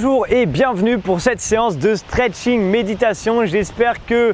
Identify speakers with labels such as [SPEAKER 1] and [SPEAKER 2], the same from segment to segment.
[SPEAKER 1] Bonjour et bienvenue pour cette séance de stretching méditation. J'espère que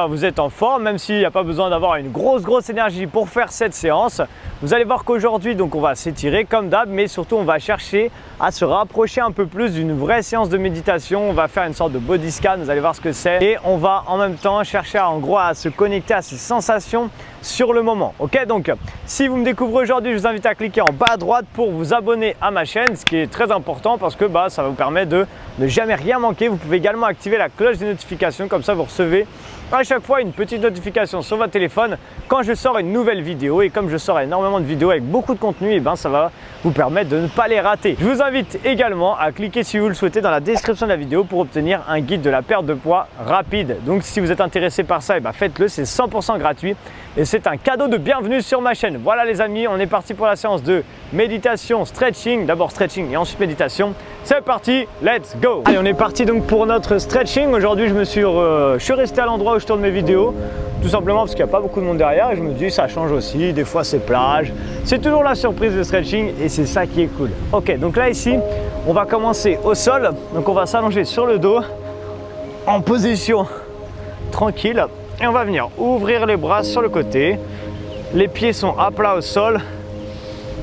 [SPEAKER 1] vous êtes en forme, même s'il n'y a pas besoin d'avoir une grosse énergie pour faire cette séance. Vous allez voir qu'aujourd'hui, on va s'étirer comme d'hab, mais surtout on va chercher à se rapprocher un peu plus d'une vraie séance de méditation. On va faire une sorte de body scan, vous allez voir ce que c'est. Et on va en même temps chercher à se connecter à ces sensations sur le moment. Ok, donc si vous me découvrez aujourd'hui, je vous invite à cliquer en bas à droite pour vous abonner à ma chaîne, ce qui est très important parce que ça va vous permettre de ne jamais rien manquer. Vous pouvez également activer la cloche des notifications, comme ça vous recevez à chaque fois une petite notification sur votre téléphone quand je sors une nouvelle vidéo. Et comme je sors énormément de vidéos avec beaucoup de contenu, ça va vous permettre de ne pas les rater. Je vous invite également à cliquer si vous le souhaitez dans la description de la vidéo pour obtenir un guide de la perte de poids rapide. Donc si vous êtes intéressé par ça, faites-le, c'est 100% gratuit et c'est un cadeau de bienvenue sur ma chaîne. Voilà les amis, on est parti pour la séance de méditation, stretching, d'abord stretching et ensuite méditation. C'est parti, let's go! Allez, on est parti donc pour notre stretching. Aujourd'hui, je suis resté à l'endroit où je tourne mes vidéos, tout simplement parce qu'il n'y a pas beaucoup de monde derrière et je me dis ça change aussi, des fois c'est plage. C'est toujours la surprise de stretching et c'est ça qui est cool. Ok, donc là ici, on va commencer au sol. Donc on va s'allonger sur le dos en position tranquille et on va venir ouvrir les bras sur le côté. Les pieds sont à plat au sol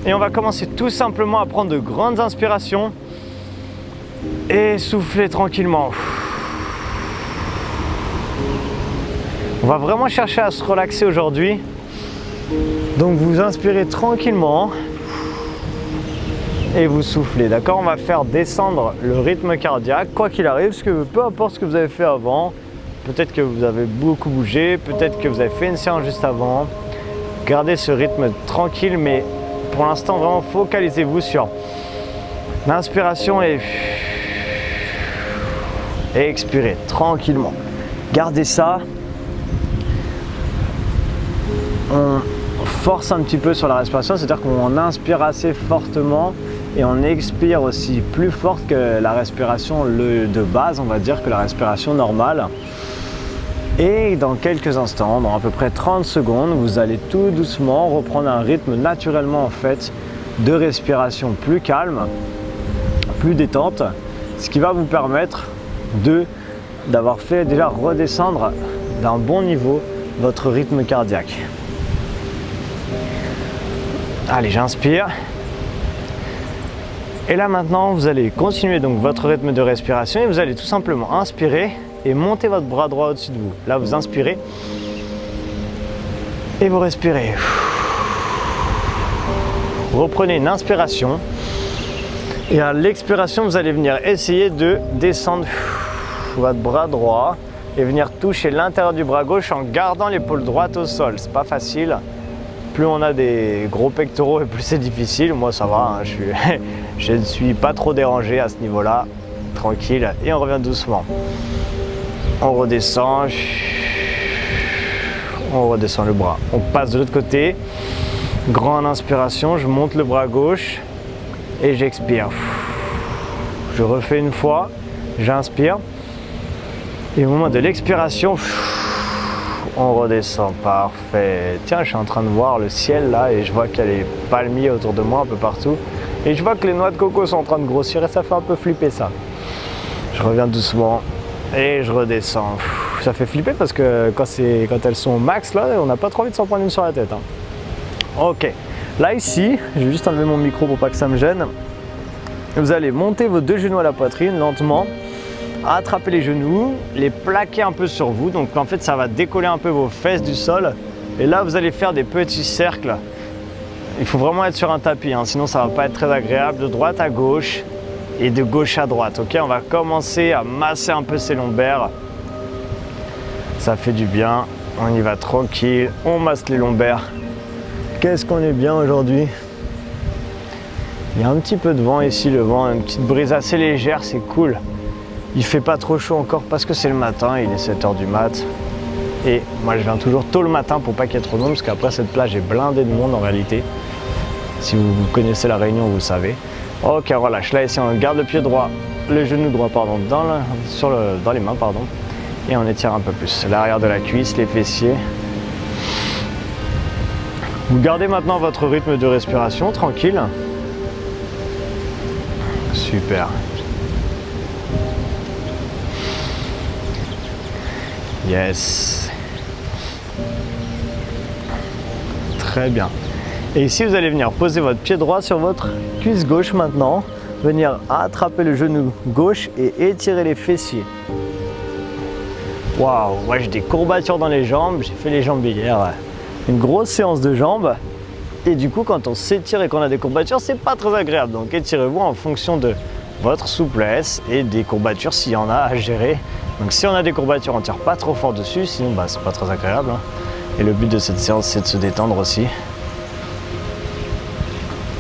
[SPEAKER 1] et on va commencer tout simplement à prendre de grandes inspirations et souffler tranquillement. On va vraiment chercher à se relaxer aujourd'hui. Donc vous inspirez tranquillement et vous soufflez, d'accord? On va faire descendre le rythme cardiaque, quoi qu'il arrive, parce que peu importe ce que vous avez fait avant, peut-être que vous avez beaucoup bougé, peut-être que vous avez fait une séance juste avant. Gardez ce rythme tranquille, mais pour l'instant, vraiment focalisez-vous sur l'inspiration et expirez tranquillement. Gardez ça. On force un petit peu sur la respiration, c'est-à-dire qu'on inspire assez fortement et on expire aussi plus fort que la respiration de base, on va dire, que la respiration normale. Et dans quelques instants, dans à peu près 30 secondes, vous allez tout doucement reprendre un rythme naturellement en fait de respiration plus calme, plus détente, ce qui va vous permettre d'avoir fait déjà redescendre d'un bon niveau votre rythme cardiaque. Allez, j'inspire. Et là maintenant, vous allez continuer donc votre rythme de respiration et vous allez tout simplement inspirer et monter votre bras droit au-dessus de vous. Là, vous inspirez et vous respirez. Reprenez une inspiration et à l'expiration, vous allez venir essayer de descendre votre bras droit et venir toucher l'intérieur du bras gauche en gardant l'épaule droite au sol. C'est pas facile. Plus on a des gros pectoraux et plus c'est difficile. Moi ça va, je ne suis pas trop dérangé à ce niveau-là. Tranquille. Et on revient doucement. On redescend. On redescend le bras. On passe de l'autre côté. Grande inspiration. Je monte le bras gauche et j'expire. Je refais une fois. J'inspire. Et au moment de l'expiration, on redescend, parfait. Tiens, je suis en train de voir le ciel là et je vois qu'il y a les palmiers autour de moi un peu partout. Et je vois que les noix de coco sont en train de grossir et ça fait un peu flipper ça. Je reviens doucement et je redescends. Ça fait flipper parce que quand elles sont au max là, on n'a pas trop envie de s'en prendre une sur la tête. Ok, là ici, je vais juste enlever mon micro pour pas que ça me gêne. Vous allez monter vos deux genoux à la poitrine lentement. Attrapez les genoux, les plaquer un peu sur vous, donc en fait ça va décoller un peu vos fesses du sol et là vous allez faire des petits cercles. Il faut vraiment être sur un tapis, sinon ça va pas être très agréable, de droite à gauche et de gauche à droite. Ok, on va commencer à masser un peu ses lombaires, ça fait du bien, on y va tranquille, on masse les lombaires. Qu'est-ce qu'on est bien aujourd'hui. Il y a un petit peu de vent ici, le vent, une petite brise assez légère, c'est cool. Il fait pas trop chaud encore parce que c'est le matin, il est 7h du mat. Et moi je viens toujours tôt le matin pour pas qu'il y ait trop de monde parce qu'après cette plage est blindée de monde en réalité. Si vous connaissez la Réunion, vous le savez. Ok, on relâche. Là ici on garde le pied droit, le genou droit pardon, dans les mains pardon. Et on étire un peu plus. L'arrière de la cuisse, les fessiers. Vous gardez maintenant votre rythme de respiration tranquille. Super. Yes. Très bien. Et ici, vous allez venir poser votre pied droit sur votre cuisse gauche maintenant. Venir attraper le genou gauche et étirer les fessiers. Waouh, moi j'ai des courbatures dans les jambes, j'ai fait les jambes hier. Une grosse séance de jambes. Et du coup, quand on s'étire et qu'on a des courbatures, c'est pas très agréable. Donc étirez-vous en fonction de votre souplesse et des courbatures s'il y en a à gérer. Donc si on a des courbatures, on tire pas trop fort dessus, sinon bah, c'est pas très agréable. Et le but de cette séance, c'est de se détendre aussi.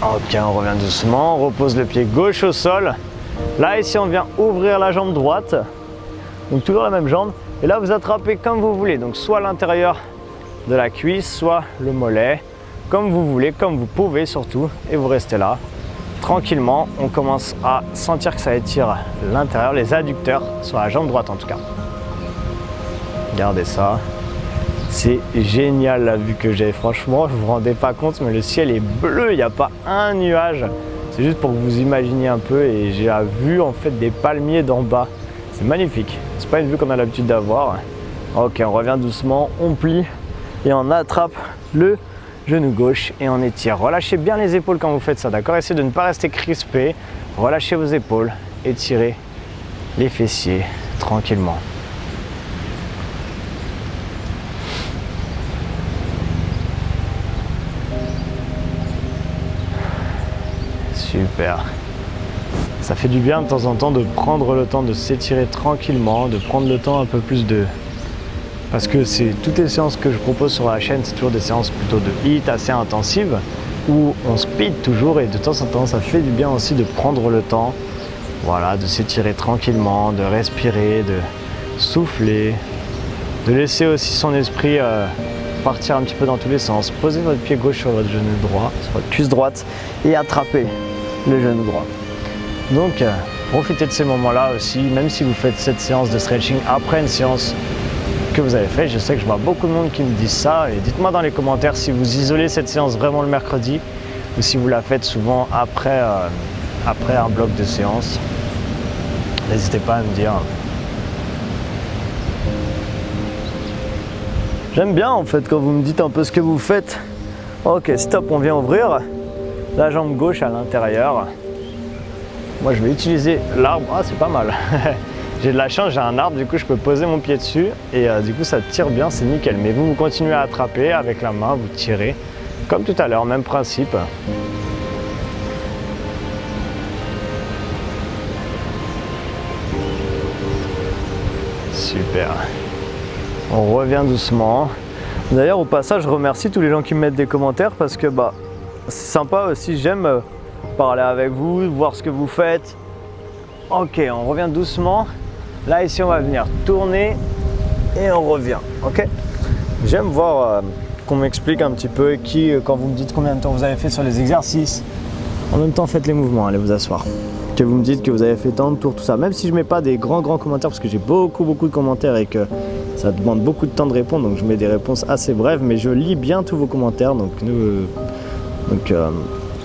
[SPEAKER 1] Ok, on revient doucement, on repose le pied gauche au sol. Là, ici, on vient ouvrir la jambe droite. Donc toujours la même jambe. Et là, vous attrapez comme vous voulez. Donc soit l'intérieur de la cuisse, soit le mollet. Comme vous voulez, comme vous pouvez surtout. Et vous restez là. Tranquillement, on commence à sentir que ça étire l'intérieur, les adducteurs, sur la jambe droite en tout cas. Regardez ça. C'est génial la vue que j'ai. Franchement, je ne vous rendez pas compte, mais le ciel est bleu, il n'y a pas un nuage. C'est juste pour que vous imaginiez un peu. Et j'ai la vue en fait des palmiers d'en bas. C'est magnifique. C'est pas une vue qu'on a l'habitude d'avoir. Ok, on revient doucement, on plie et on attrape le genou gauche et on étire. Relâchez bien les épaules quand vous faites ça, d'accord? Essayez de ne pas rester crispé. Relâchez vos épaules, étirez les fessiers tranquillement. Super. Ça fait du bien de temps en temps de prendre le temps de s'étirer tranquillement, de prendre le temps un peu plus de... Parce que c'est toutes les séances que je propose sur la chaîne, c'est toujours des séances plutôt de HIIT assez intensives où on speed toujours et de temps en temps ça fait du bien aussi de prendre le temps, voilà, de s'étirer tranquillement, de respirer, de souffler, de laisser aussi son esprit partir un petit peu dans tous les sens. Posez votre pied gauche sur votre genou droit, sur votre cuisse droite et attrapez le genou droit. Donc profitez de ces moments-là aussi, même si vous faites cette séance de stretching après une séance que vous avez fait. Je sais que je vois beaucoup de monde qui me disent ça et dites-moi dans les commentaires si vous isolez cette séance vraiment le mercredi ou si vous la faites souvent après un bloc de séance. N'hésitez pas à me dire. J'aime bien en fait quand vous me dites un peu ce que vous faites. Ok, stop, on vient ouvrir la jambe gauche à l'intérieur. Moi je vais utiliser l'arbre. Ah, c'est pas mal. J'ai de la chance, j'ai un arbre, du coup je peux poser mon pied dessus et du coup ça tire bien, c'est nickel. Mais vous continuez à attraper avec la main, vous tirez comme tout à l'heure, même principe. Super. On revient doucement. D'ailleurs au passage, je remercie tous les gens qui me mettent des commentaires parce que bah c'est sympa aussi, j'aime parler avec vous, voir ce que vous faites. Ok, on revient doucement. Là ici on va venir tourner et on revient, ok? J'aime voir qu'on m'explique un petit peu quand vous me dites combien de temps vous avez fait sur les exercices. En même temps faites les mouvements, allez vous asseoir. Que vous me dites que vous avez fait tant de tours, tout ça. Même si je mets pas des grands commentaires parce que j'ai beaucoup de commentaires et que ça demande beaucoup de temps de répondre. Donc je mets des réponses assez brèves mais je lis bien tous vos commentaires.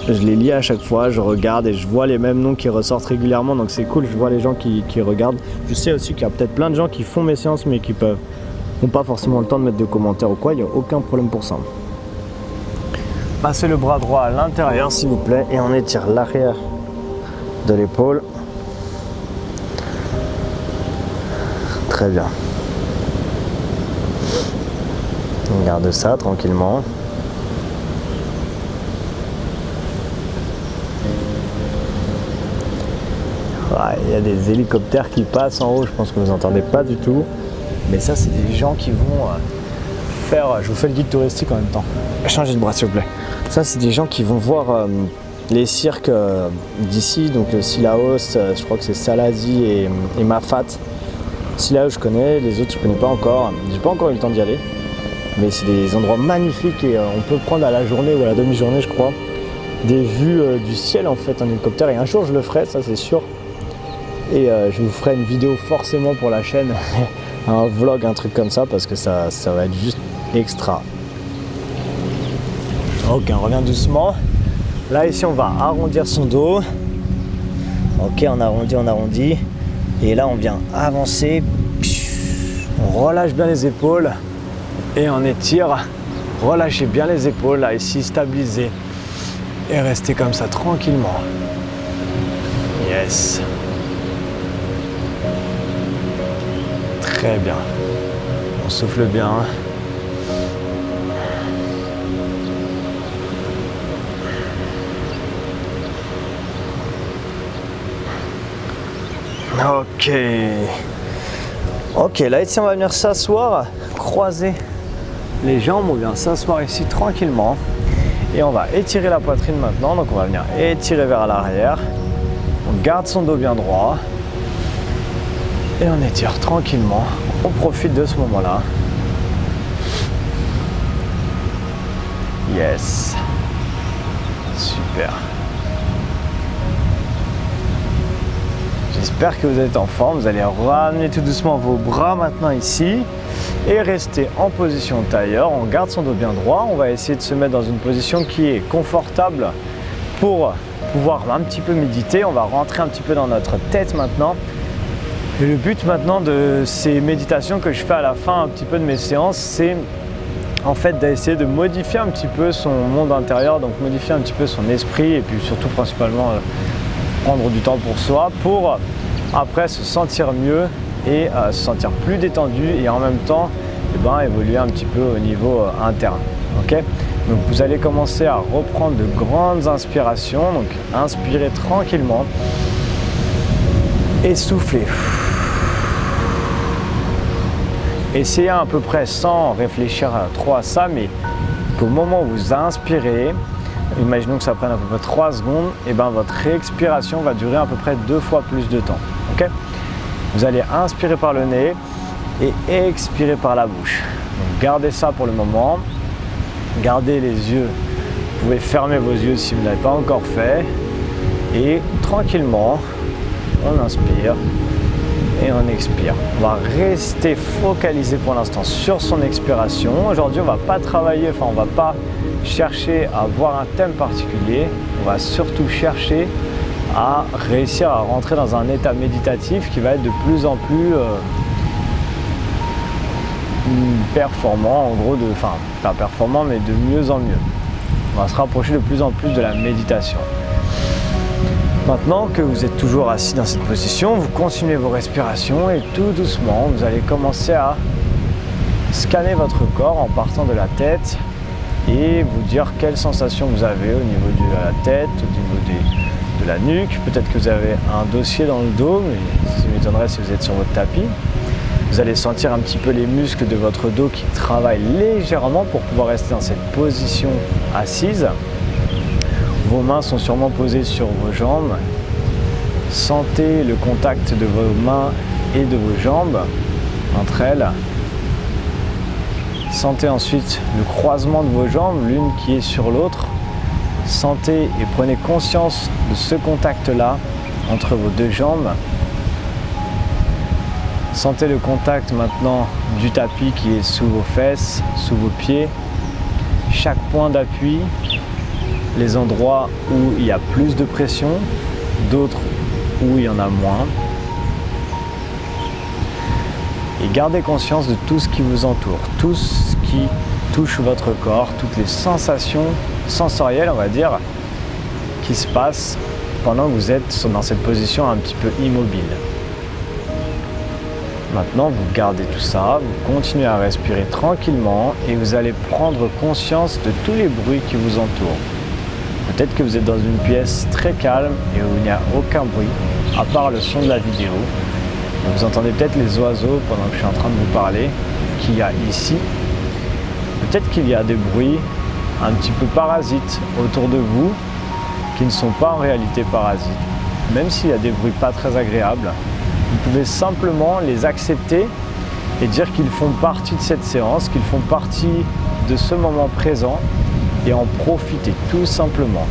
[SPEAKER 1] Je les lis à chaque fois, je regarde et je vois les mêmes noms qui ressortent régulièrement, donc c'est cool, je vois les gens qui regardent. Je sais aussi qu'il y a peut-être plein de gens qui font mes séances mais qui n'ont pas forcément le temps de mettre de commentaires ou quoi, il n'y a aucun problème pour ça. Passez le bras droit à l'intérieur s'il vous plaît et on étire l'arrière de l'épaule. Très bien. On garde ça tranquillement. Il y a des hélicoptères qui passent en haut, je pense que vous n'entendez pas du tout. Mais ça, c'est des gens qui vont faire... Je vous fais le guide touristique en même temps. Changez de bras s'il vous plaît. Ça, c'est des gens qui vont voir les cirques d'ici. Donc le Sillaos, je crois que c'est Saladi et Mafat. Sillaos, je connais. Les autres, je ne connais pas encore. J'ai pas encore eu le temps d'y aller. Mais c'est des endroits magnifiques et on peut prendre à la journée ou à la demi-journée, je crois, des vues du ciel en fait en hélicoptère. Et un jour, je le ferai, ça c'est sûr. Et je vous ferai une vidéo forcément pour la chaîne, un vlog, un truc comme ça, parce que ça va être juste extra. Ok, on revient doucement. Là, ici, on va arrondir son dos. Ok, on arrondit. Et là, on vient avancer. On relâche bien les épaules et on étire. Relâchez bien les épaules, là, ici, stabilisez. Et restez comme ça, tranquillement. Yes. Très bien. On souffle bien. Ok. Ok, là ici on va venir s'asseoir, croiser les jambes, on vient s'asseoir ici tranquillement. Et on va étirer la poitrine maintenant, donc on va venir étirer vers l'arrière. On garde son dos bien droit. Et on étire tranquillement. On profite de ce moment-là. Yes. Super. J'espère que vous êtes en forme. Vous allez ramener tout doucement vos bras maintenant ici et rester en position tailleur. On garde son dos bien droit. On va essayer de se mettre dans une position qui est confortable pour pouvoir un petit peu méditer. On va rentrer un petit peu dans notre tête maintenant. Et le but maintenant de ces méditations que je fais à la fin un petit peu de mes séances, c'est en fait d'essayer de modifier un petit peu son monde intérieur, donc modifier un petit peu son esprit et puis surtout principalement prendre du temps pour soi pour après se sentir mieux et se sentir plus détendu et en même temps évoluer un petit peu au niveau interne. Okay, donc vous allez commencer à reprendre de grandes inspirations, donc inspirez tranquillement et soufflez. Essayez à peu près sans réfléchir trop à ça, mais qu'au moment où vous inspirez, imaginons que ça prenne à peu près 3 secondes, et votre expiration va durer à peu près 2 fois plus de temps. Okay, vous allez inspirer par le nez et expirer par la bouche. Donc gardez ça pour le moment. Gardez les yeux. Vous pouvez fermer vos yeux si vous ne l'avez pas encore fait. Et tranquillement, on inspire et on expire. On va rester focalisé pour l'instant sur son expiration. Aujourd'hui, on ne va pas travailler, on ne va pas chercher à avoir un thème particulier. On va surtout chercher à réussir à rentrer dans un état méditatif qui va être de plus en plus performant, en gros, pas performant, mais de mieux en mieux. On va se rapprocher de plus en plus de la méditation. Maintenant que vous êtes toujours assis dans cette position, vous continuez vos respirations et tout doucement, vous allez commencer à scanner votre corps en partant de la tête et vous dire quelles sensations vous avez au niveau de la tête, au niveau de la nuque. Peut-être que vous avez un dossier dans le dos, mais ça m'étonnerait si vous êtes sur votre tapis. Vous allez sentir un petit peu les muscles de votre dos qui travaillent légèrement pour pouvoir rester dans cette position assise. Vos mains sont sûrement posées sur vos jambes. Sentez le contact de vos mains et de vos jambes entre elles. Sentez ensuite le croisement de vos jambes, l'une qui est sur l'autre. Sentez et prenez conscience de ce contact-là entre vos deux jambes. Sentez le contact maintenant du tapis qui est sous vos fesses, sous vos pieds. Chaque point d'appui, les endroits où il y a plus de pression, d'autres où il y en a moins. Et gardez conscience de tout ce qui vous entoure, tout ce qui touche votre corps, toutes les sensations sensorielles, on va dire, qui se passent pendant que vous êtes dans cette position un petit peu immobile. Maintenant, vous gardez tout ça, vous continuez à respirer tranquillement et vous allez prendre conscience de tous les bruits qui vous entourent. Peut-être que vous êtes dans une pièce très calme et où il n'y a aucun bruit, à part le son de la vidéo. Donc vous entendez peut-être les oiseaux pendant que je suis en train de vous parler, qu'il y a ici. Peut-être qu'il y a des bruits un petit peu parasites autour de vous, qui ne sont pas en réalité parasites. Même s'il y a des bruits pas très agréables, vous pouvez simplement les accepter et dire qu'ils font partie de cette séance, qu'ils font partie de ce moment présent et en profiter tout simplement.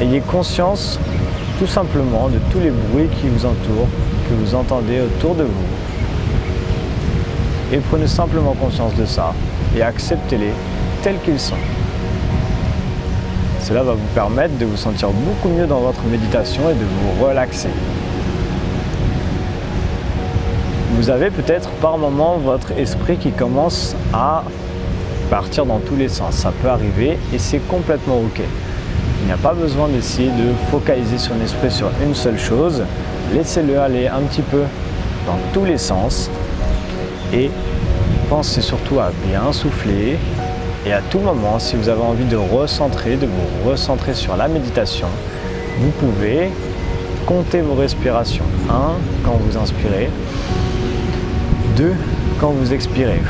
[SPEAKER 1] Ayez conscience tout simplement de tous les bruits qui vous entourent, que vous entendez autour de vous. Et prenez simplement conscience de ça et acceptez-les tels qu'ils sont. Cela va vous permettre de vous sentir beaucoup mieux dans votre méditation et de vous relaxer. Vous vous avez peut-être par moment votre esprit qui commence à partir dans tous les sens. Ça peut arriver et c'est complètement ok. Il n'y a pas besoin d'essayer de focaliser son esprit sur une seule chose. Laissez-le aller un petit peu dans tous les sens et pensez surtout à bien souffler. Et à tout moment, si vous avez envie de vous recentrer sur la méditation, vous pouvez compter vos respirations. 1 quand vous inspirez, 2 quand vous expirez,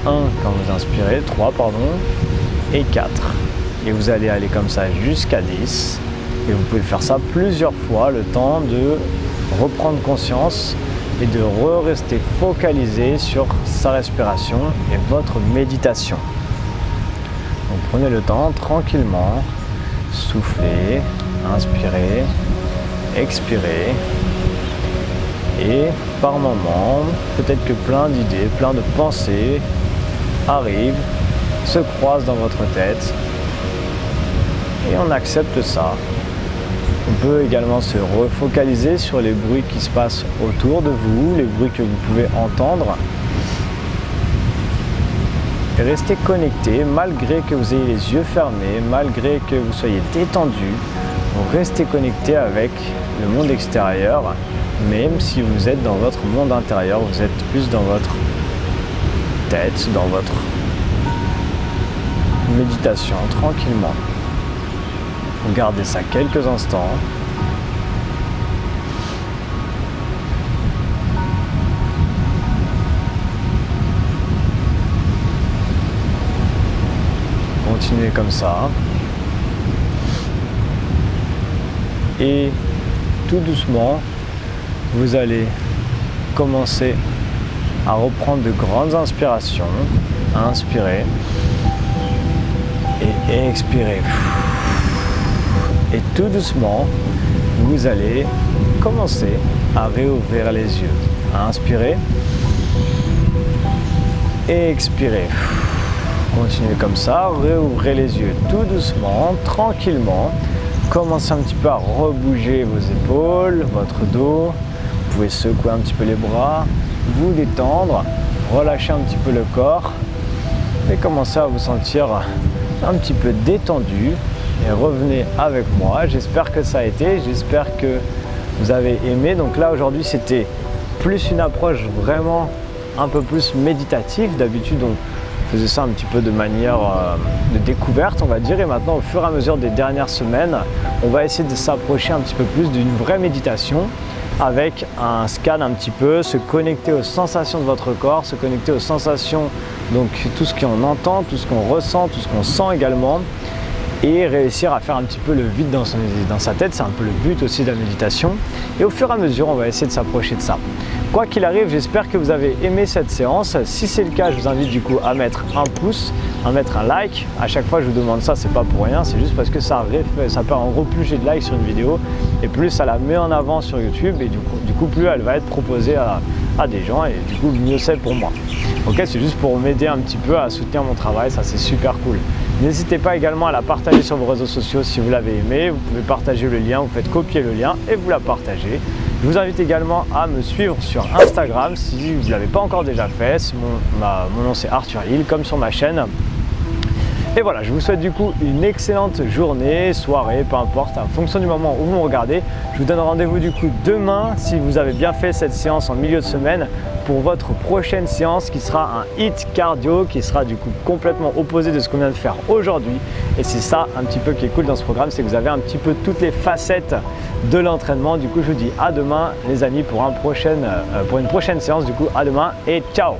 [SPEAKER 1] 1 quand vous inspirez, 3 pardon, et 4. Et vous allez aller comme ça jusqu'à 10. Et vous pouvez faire ça plusieurs fois, le temps de reprendre conscience et de rester focalisé sur sa respiration et votre méditation. Donc prenez le temps tranquillement, soufflez, inspirez, expirez. Et par moment, peut-être que plein d'idées, plein de pensées arrivent, se croisent dans votre tête. Et on accepte ça. On peut également se refocaliser sur les bruits qui se passent autour de vous, les bruits que vous pouvez entendre. Et restez connecté malgré que vous ayez les yeux fermés, malgré que vous soyez détendu. Restez connecté avec le monde extérieur, même si vous êtes dans votre monde intérieur, vous êtes plus dans votre tête, dans votre méditation, tranquillement. Gardez ça quelques instants. Continuez comme ça. Et tout doucement, vous allez commencer à reprendre de grandes inspirations. Inspirez et expirez. Et tout doucement, vous allez commencer à réouvrir les yeux. Inspirez et expirez. Continuez comme ça, réouvrez les yeux tout doucement, tranquillement. Commencez un petit peu à rebouger vos épaules, votre dos. Vous pouvez secouer un petit peu les bras, vous détendre, relâcher un petit peu le corps et commencez à vous sentir un petit peu détendu. Et revenez avec moi, j'espère que ça a été, j'espère que vous avez aimé. Donc là aujourd'hui c'était plus une approche vraiment un peu plus méditative. D'habitude on faisait ça un petit peu de manière de découverte on va dire, et maintenant au fur et à mesure des dernières semaines on va essayer de s'approcher un petit peu plus d'une vraie méditation avec un scan un petit peu, se connecter aux sensations de votre corps, se connecter aux sensations, donc tout ce qu'on entend, tout ce qu'on ressent, tout ce qu'on sent également, et réussir à faire un petit peu le vide dans sa tête. C'est un peu le but aussi de la méditation, et au fur et à mesure on va essayer de s'approcher de ça. Quoi qu'il arrive, j'espère que vous avez aimé cette séance. Si c'est le cas, je vous invite du coup à mettre un pouce, à mettre un like. À chaque fois je vous demande ça, c'est pas pour rien, c'est juste parce que ça peut en gros plus j'ai de likes sur une vidéo et plus ça la met en avant sur YouTube, et du coup plus elle va être proposée à des gens, et du coup mieux c'est pour moi. Ok, c'est juste pour m'aider un petit peu à soutenir mon travail, ça c'est super cool. N'hésitez pas également à la partager sur vos réseaux sociaux si vous l'avez aimé. Vous pouvez partager le lien, vous faites copier le lien et vous la partagez. Je vous invite également à me suivre sur Instagram si vous ne l'avez pas encore déjà fait. Mon nom c'est Arthur Hill, comme sur ma chaîne. Et voilà, je vous souhaite du coup une excellente journée, soirée, peu importe, en fonction du moment où vous me regardez. Je vous donne rendez-vous du coup demain, si vous avez bien fait cette séance en milieu de semaine, pour votre prochaine séance qui sera un HIIT cardio, qui sera du coup complètement opposé de ce qu'on vient de faire aujourd'hui. Et c'est ça un petit peu qui est cool dans ce programme, c'est que vous avez un petit peu toutes les facettes de l'entraînement. Du coup, je vous dis à demain les amis pour une prochaine séance. Du coup, à demain et ciao!